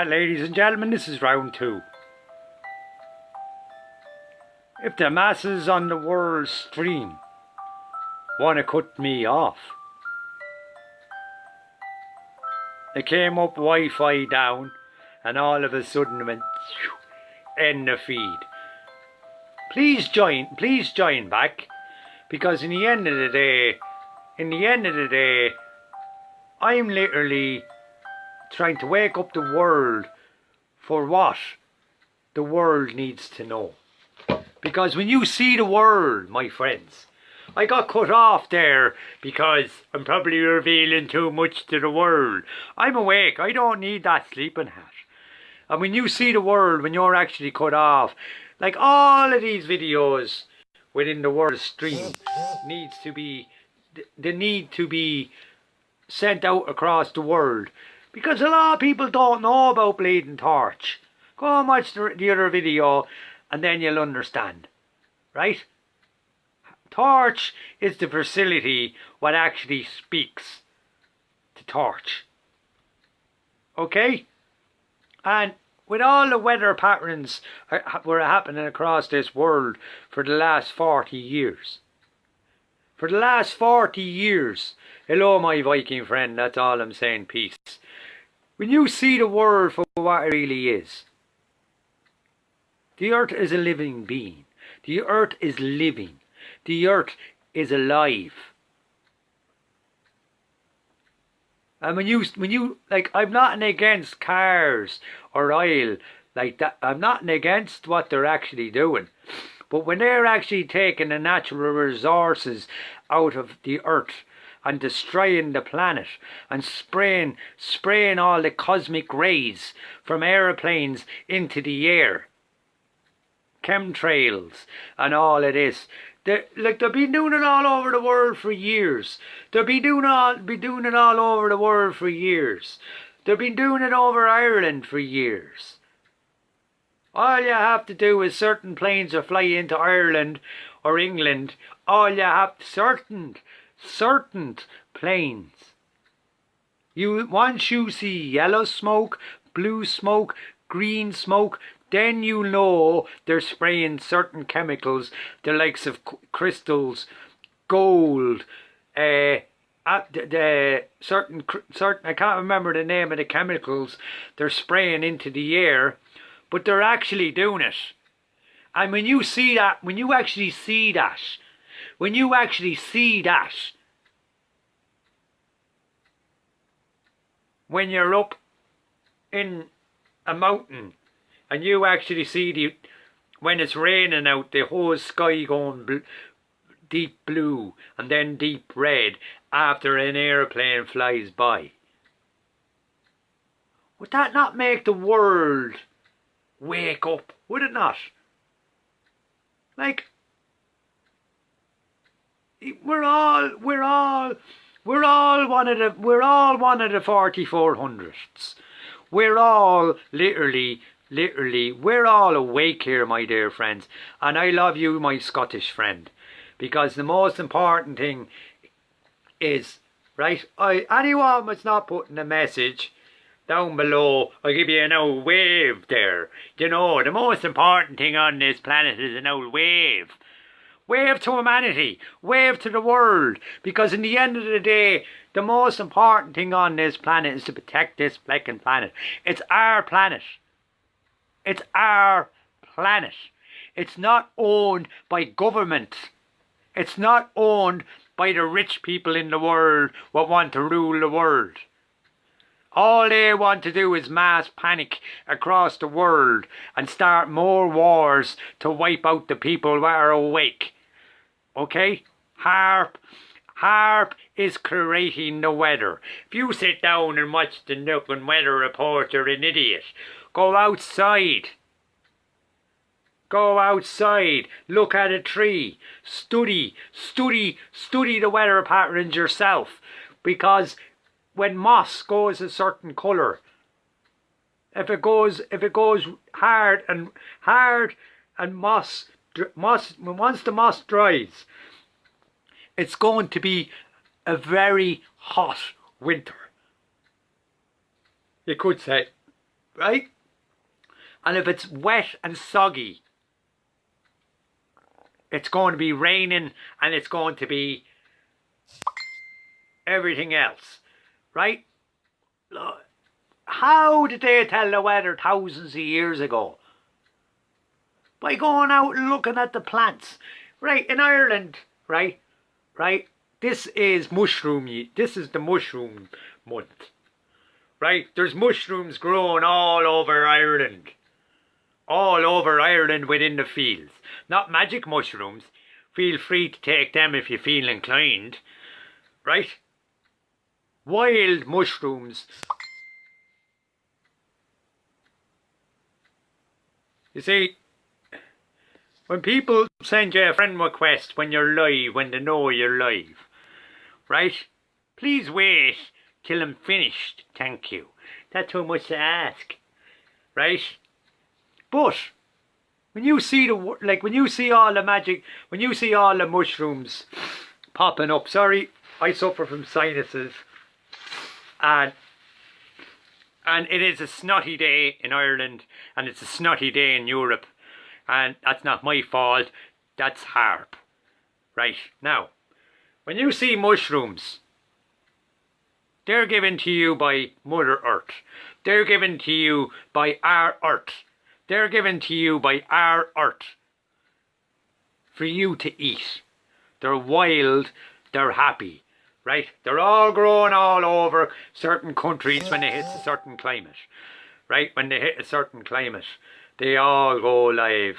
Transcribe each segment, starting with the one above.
Ladies and gentlemen, this is round 2. If the masses on the world stream want to cut me off, they came up Wi-Fi down and all of a sudden went end the feed. Please join back, because in the end of the day, I'm literally trying to wake up the world for what the world needs to know. Because when you see the world, my friends, I got cut off there because I'm probably revealing too much to the world. I'm awake, I don't need that sleeping hat. And when you see the world, when you're actually cut off, like all of these videos within the world stream they need to be sent out across the world. Because a lot of people don't know about Bleeding Torch. Go and watch the other video and then you'll understand. Right? Torch is the facility what actually speaks to Torch. Okay? And with all the weather patterns were happening across this world for the last 40 years. For the last 40 years. Hello my Viking friend, that's all I'm saying, peace. When you see the world for what it really is, the earth is a living being. The earth is living. The earth is alive. And when you like, I'm not against cars or oil like that. I'm not against what they're actually doing. But when they're actually taking the natural resources out of the earth and destroying the planet and spraying all the cosmic rays from aeroplanes into the air, chemtrails and all of this. They've been doing it all over the world for years. They've been doing it all over the world for years. They've been doing it over Ireland for years. All you have to do is certain planes will fly into Ireland or England. All you have certain planes. Once you see yellow smoke, blue smoke, green smoke, then you know they're spraying certain chemicals, the likes of crystals, gold, certain I can't remember the name of the chemicals they're spraying into the air, but they're actually doing it. And when you see that, when you actually see that, when you're up in a mountain and you actually see when it's raining out, the whole sky going deep blue and then deep red after an airplane flies by. Would that not make the world wake up? Would it not? Like, we're all one of the 4400s. We're all literally, we're all awake here, my dear friends. And I love you, my Scottish friend. Because the most important thing is, right, anyone that's not putting a message down below, I'll give you an old wave there. You know, the most important thing on this planet is an old wave. Wave to humanity, wave to the world, because in the end of the day, the most important thing on this planet is to protect this flecking planet. It's our planet. It's our planet. It's not owned by government. It's not owned by the rich people in the world who want to rule the world. All they want to do is mass panic across the world and start more wars to wipe out the people that are awake. Okay? HARP is creating the weather. If you sit down and watch the Nookin weather report, you're an idiot. Go outside. Go outside. Look at a tree. Study the weather patterns yourself. Because when moss goes a certain colour, if it goes hard and moss, once the moss dries, it's going to be a very hot winter. You could say. right? And if it's wet and soggy, it's going to be raining and it's going to be everything else, right? How did they tell the weather thousands of years ago? By going out and looking at the plants. Right, in Ireland, right, this is this is the mushroom month. Right, there's mushrooms growing all over Ireland. All over Ireland within the fields. Not magic mushrooms. Feel free to take them if you feel inclined. Right? Wild mushrooms. You see, when people send you a friend request when you're live, when they know you're live, right? Please wait till I'm finished, thank you. That's too much to ask, right? But when you see when you see all the magic, when you see all the mushrooms popping up, sorry, I suffer from sinuses, and it is a snotty day in Ireland, and it's a snotty day in Europe. And that's not my fault, that's HAARP. Right, now, when you see mushrooms, they're given to you by Mother Earth. They're given to you by our Earth. They're given to you by our Earth. For you to eat. They're wild, they're happy. Right, they're all growing all over certain countries when they hit a certain climate. Right, when they hit a certain climate. They all go live,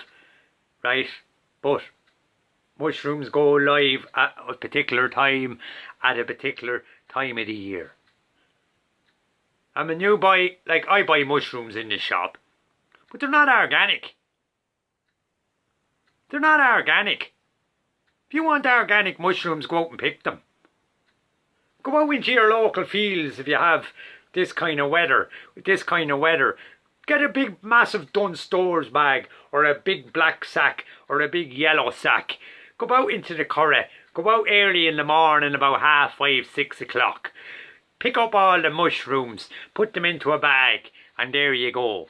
right? But mushrooms go live at a particular time of the year. And when you buy, like I buy mushrooms in the shop, but they're not organic. They're not organic. If you want organic mushrooms, go out and pick them. Go out into your local fields if you have this kind of weather, Get a big massive Dunn Stores bag, or a big black sack, or a big yellow sack. Go out into the curragh. Go out early in the morning, about 5:30, 6 o'clock. Pick up all the mushrooms, put them into a bag, and there you go.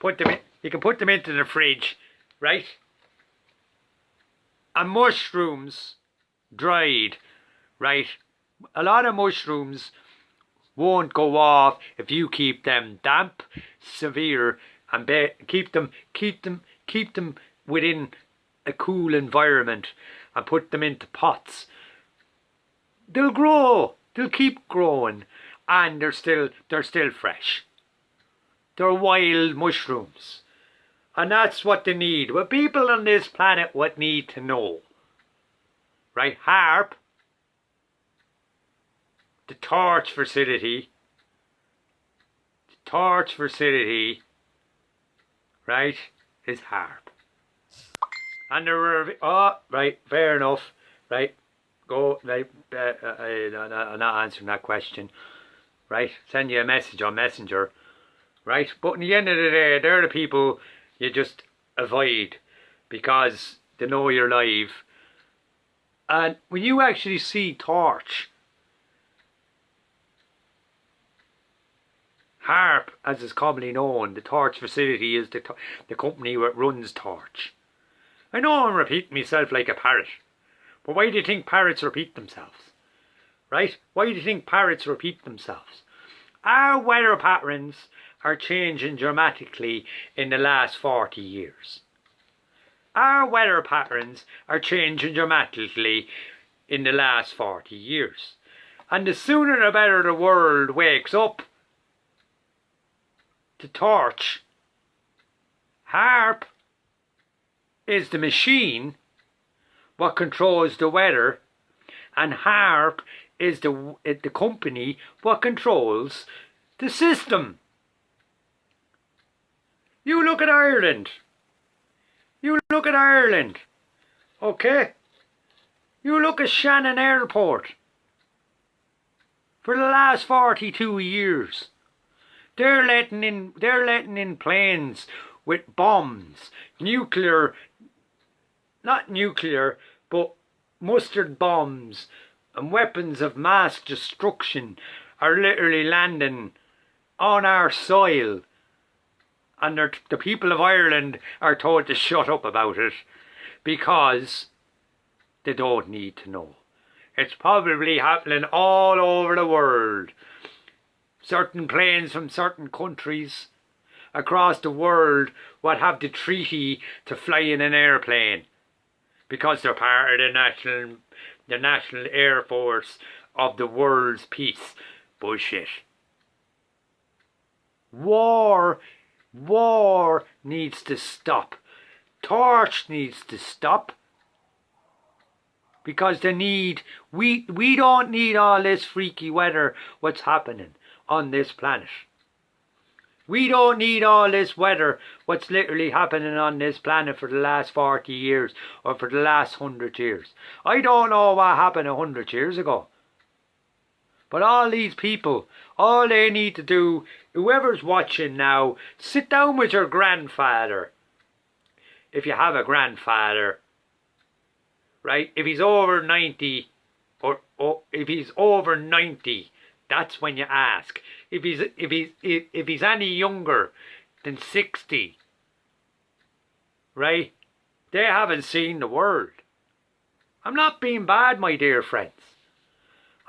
You can put them into the fridge, right? And mushrooms, dried, right? A lot of mushrooms won't go off if you keep them damp, severe, and keep them within a cool environment and put them into pots. They'll grow. They'll keep growing, and they're still fresh. They're wild mushrooms, and that's what they need. What people on this planet would need to know, right? HAARP. The torch facility, right, is HAARP. And there were, right, fair enough, right, go, right, I'm not answering that question, right, send you a message on Messenger, right, but in the end of the day, they're the people you just avoid, because they know you're live. And when you actually see torch, HAARP, as is commonly known, the Torch facility is the company that runs Torch. I know I'm repeating myself like a parrot, but why do you think parrots repeat themselves? Right? Why do you think parrots repeat themselves? Our weather patterns are changing dramatically in the last 40 years. Our weather patterns are changing dramatically in the last 40 years. And the sooner the better the world wakes up to torch. HAARP is the machine what controls the weather, and HAARP is the company what controls the system. You look at Ireland. Okay? You look at Shannon Airport. For the last 42 years. They're letting in planes with bombs, not nuclear, but mustard bombs and weapons of mass destruction are literally landing on our soil, And the people of Ireland are told to shut up about it because they don't need to know. It's probably happening all over the world. Certain planes from certain countries across the world would have the treaty to fly in an airplane because they're part of the national air force of the world's peace. Bullshit. War needs to stop. Torch needs to stop. Because we don't need all this freaky weather what's happening on this planet. We don't need all this weather what's literally happening on this planet for the last 40 years or for the last 100 years. I don't know what happened 100 years ago. But all these people, all they need to do, whoever's watching now, sit down with your grandfather. If you have a grandfather, right? If he's over 90, or if he's over 90, that's when you ask. If he's any younger than 60, right? They haven't seen the world. I'm not being bad, my dear friends.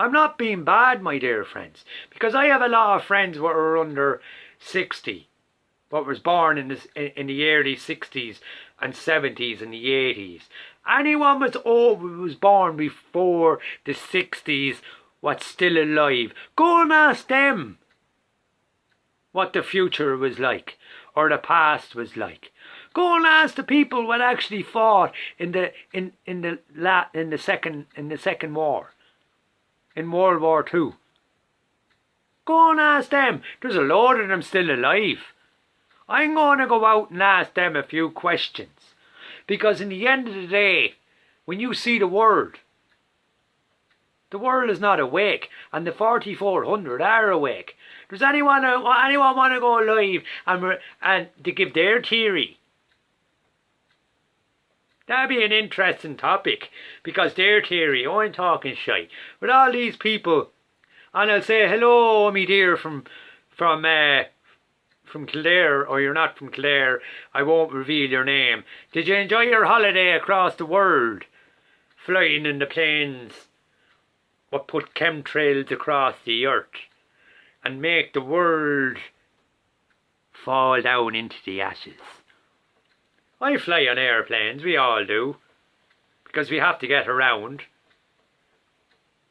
I'm not being bad, my dear friends, because I have a lot of friends who are under 60, but was born in the early 60s and 70s and the 80s. Anyone was born before the 60s what's still alive, go and ask them what the future was like or the past was like. Go and ask the people what actually fought in the second war. In World War II. Go and ask them. There's a load of them still alive. I'm going to go out and ask them a few questions. Because in the end of the day, when you see the world is not awake. And the 4,400 are awake. Does anyone want to go live and to give their theory? That'd be an interesting topic, because their theory, I'm talking shite, with all these people, and I'll say, hello, me dear, from Kildare, or you're not from Kildare, I won't reveal your name. Did you enjoy your holiday across the world, flying in the planes, what put chemtrails across the earth, and make the world fall down into the ashes? I fly on airplanes, we all do, because we have to get around.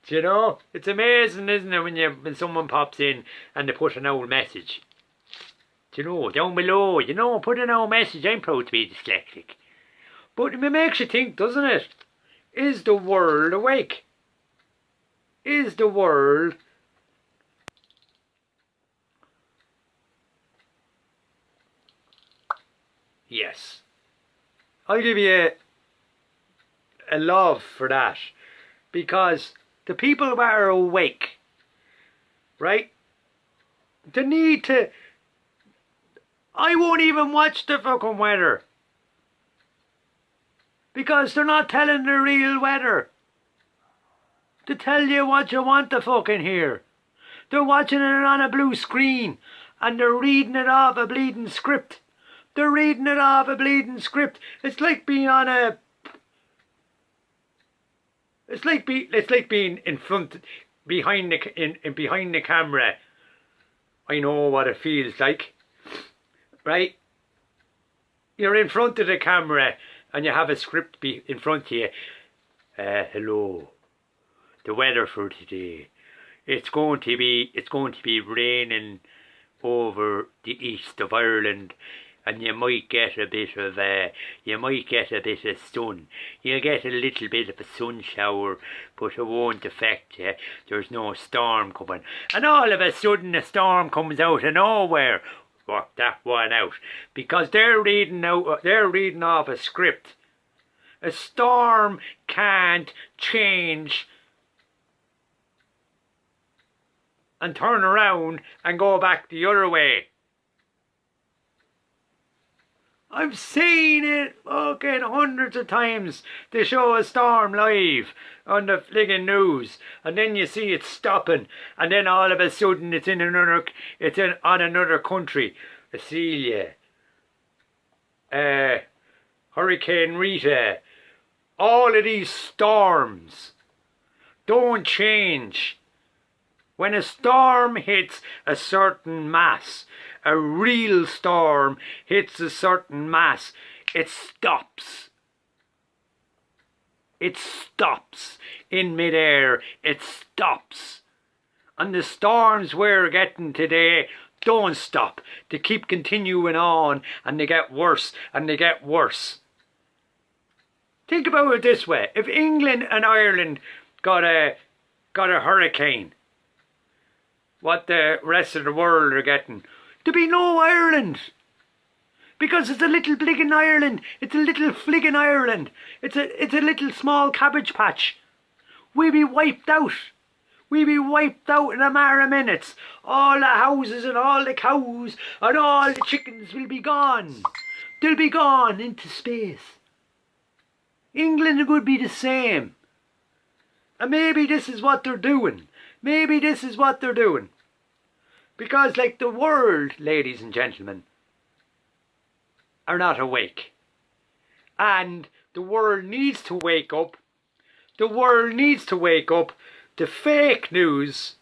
Do you know? It's amazing, isn't it, when someone pops in and they put an old message. Do you know, down below, put an old message. I'm proud to be dyslexic. But it makes you think, doesn't it? Is the world awake? Is the world yes. I'll give you a love for that, because the people who are awake, right, they need to, I won't even watch the fucking weather, because they're not telling the real weather to tell you what you want to fucking hear. They're watching it on a blue screen and they're reading it off a bleeding script. They're reading it off a bleeding script. It's like being on a... It's like being in front, behind the camera. I know what it feels like, right? You're in front of the camera and you have a script in front of you. Hello. The weather for today. It's going to be raining over the east of Ireland. And you might get a bit of sun. You'll get a little bit of a sun shower, but it won't affect you. There's no storm coming. And all of a sudden a storm comes out of nowhere. Work that one out. Because they're reading off a script. A storm can't change and turn around and go back the other way. I've seen it fucking hundreds of times. They show a storm live on the friggin' news, and then you see it stopping, and then all of a sudden it's on another country. Australia, Hurricane Rita, all of these storms don't change. When a storm hits a certain mass, a real storm hits a certain mass, it stops. It stops in midair. It stops. And the storms we're getting today don't stop. They keep continuing on, and they get worse and they get worse. Think about it this way. If England and Ireland got a hurricane, what the rest of the world are getting, there'd be no Ireland. Because it's a little bliggin' Ireland. It's a little fliggin' Ireland. It's a little small cabbage patch. We'd be wiped out. We'd be wiped out in a matter of minutes. All the houses and all the cows and all the chickens will be gone. They'll be gone into space. England would be the same. And maybe this is what they're doing. Maybe this is what they're doing. Because like the world, ladies and gentlemen, are not awake. And the world needs to wake up. The world needs to wake up to fake news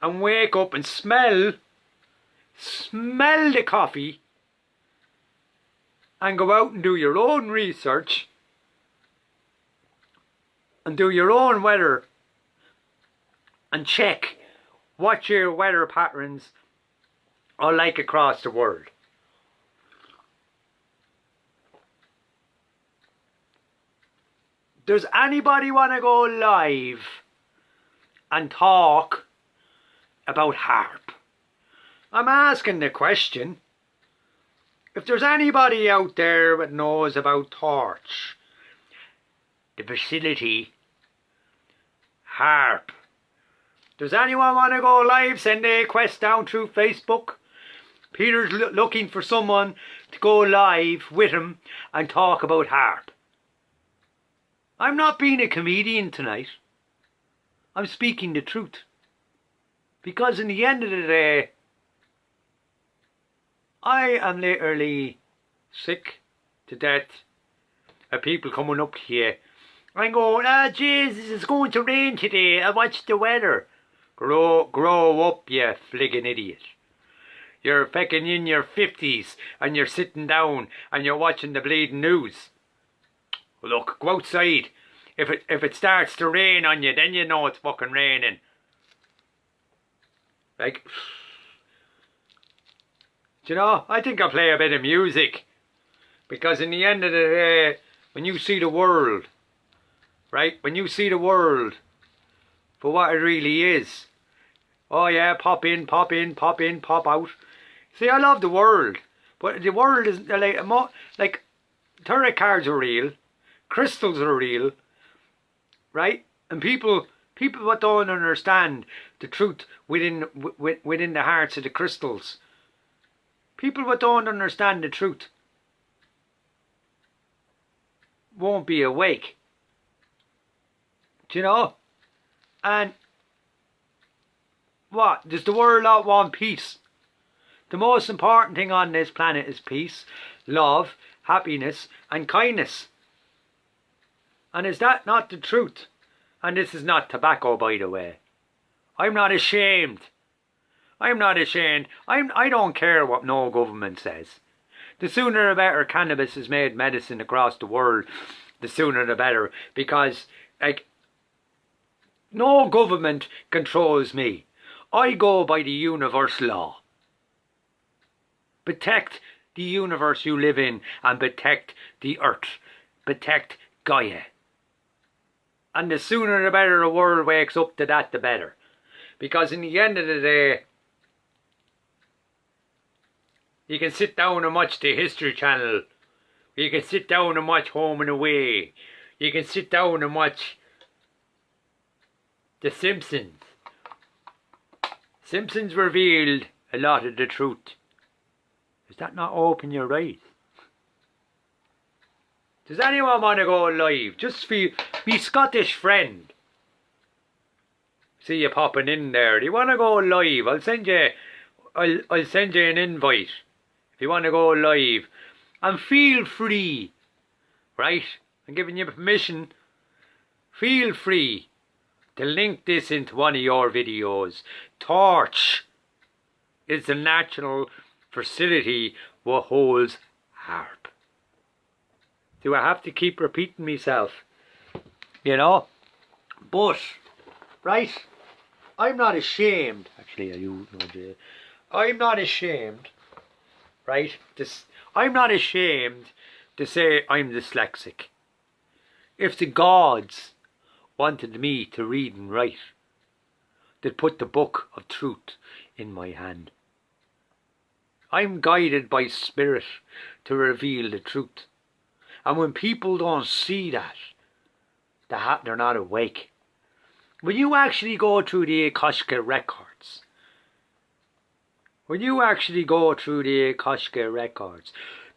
and wake up and smell the coffee and go out and do your own research and do your own weather and check what your weather patterns are like across the world. Does anybody want to go live and talk about HAARP? I'm asking the question. If there's anybody out there that knows about Torch, the facility, HAARP, does anyone want to go live? Send a request down through Facebook. Peter's looking for someone to go live with him and talk about HAARP. I'm not being a comedian tonight. I'm speaking the truth. Because in the end of the day, I am literally sick to death of people coming up to you and going, Jesus, it's going to rain today. I watched the weather. Grow up, you fliggin' idiot. You're feckin' in your 50s and you're sitting down and you're watching the bleeding news. Look, go outside. If it starts to rain on you, then you know it's fucking raining. Like, do you know, I think I'll play a bit of music. Because in the end of the day, when you see the world, right? When you see the world for what it really is. Oh yeah, pop in, pop in, pop in, pop out. See, I love the world. But the world is like tarot cards are real. Crystals are real, right? And people that don't understand the truth within the hearts of the crystals. People that don't understand the truth won't be awake. Do you know? And what? Does the world not want peace? The most important thing on this planet is peace, love, happiness and kindness. And is that not the truth? And this is not tobacco, by the way. I'm not ashamed. I'm not ashamed. I don't care what no government says. The sooner the better cannabis is made medicine across the world, the sooner the better. Because, like, no government controls me. I go by the universe law. Protect the universe you live in and protect the earth. Protect Gaia. And the sooner the better the world wakes up to that, the better. Because in the end of the day, you can sit down and watch the History Channel. You can sit down and watch Home and Away. You can sit down and watch The Simpsons. Simpsons revealed a lot of the truth. Does that not open your eyes? Does anyone want to go live? Just for me Scottish friend. See you popping in there. Do you want to go live? I'll send you an invite. If you want to go live And feel free, right? I'm giving you permission. Feel free to link this into one of your videos. Torch is the natural facility what holds harp. Do I have to keep repeating myself? You know? But, right, I'm not ashamed. Actually, I'm not ashamed, right? I'm not ashamed to say I'm dyslexic. If the gods wanted me to read and write, they'd put the book of truth in my hand. I'm guided by spirit to reveal the truth. And when people don't see that, they're not awake. When you actually go through the Akashic records,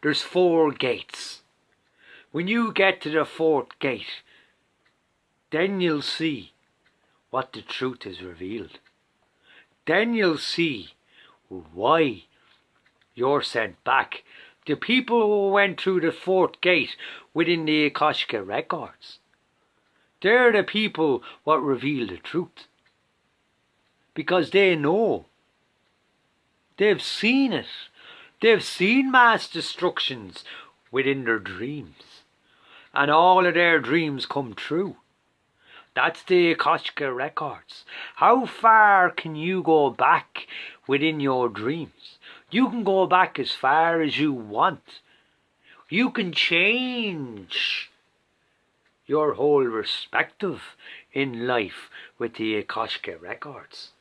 there's 4 gates. When you get to the 4th gate, then you'll see what the truth is revealed. Then you'll see why you're sent back. The people who went through the 4th gate within the Akashic records, they're the people what reveal the truth. Because they know. They've seen it. They've seen mass destructions within their dreams. And all of their dreams come true. That's the Akashic records. How far can you go back within your dreams? You can go back as far as you want. You can change your whole perspective in life with the Akashic records.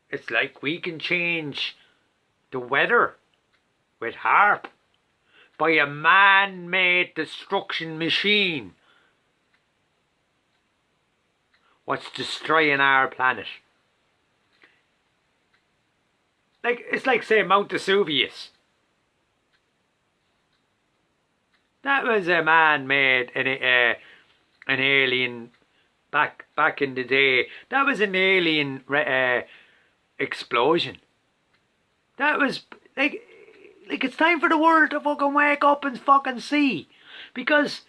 It's like we can change the weather with harp by a man-made destruction machine what's destroying our planet. It's like say Mount Vesuvius. That was a man-made an alien back in the day. That was an alien explosion. That was like it's time for the world to fucking wake up and fucking see, because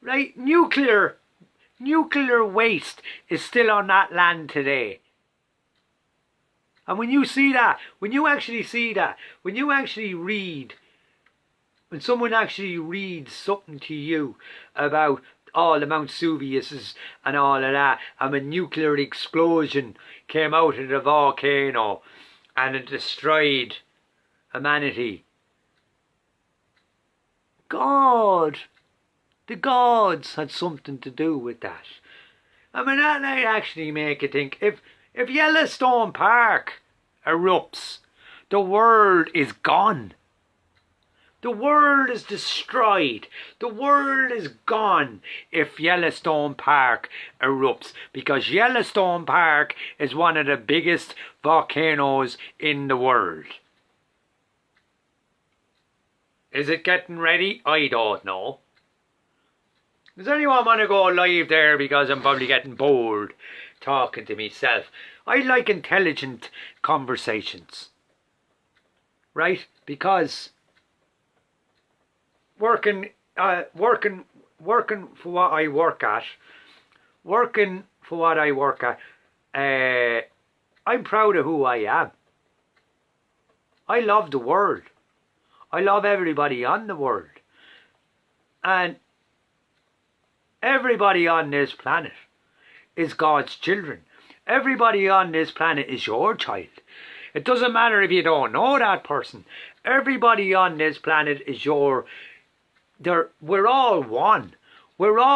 right, nuclear waste is still on that land today. And when you see that, when you actually see that, when you actually read, when someone actually reads something to you about all the Mount Vesuvius and all of that, and a nuclear explosion came out of the volcano and it destroyed humanity. God, the gods had something to do with that. I mean, that might actually make you think, if Yellowstone Park erupts, the world is gone. The world is destroyed. The world is gone if Yellowstone Park erupts, because Yellowstone Park is one of the biggest volcanoes in the world. Is it getting ready? I don't know. Does anyone want to go live there, because I'm probably getting bored talking to myself? I like intelligent conversations, right? Because working for what I work at, I'm proud of who I am. I love the world. I love everybody on the world. And everybody on this planet is God's children. Everybody on this planet is your child. It doesn't matter if you don't know that person. Everybody on this planet is we're all one. We're all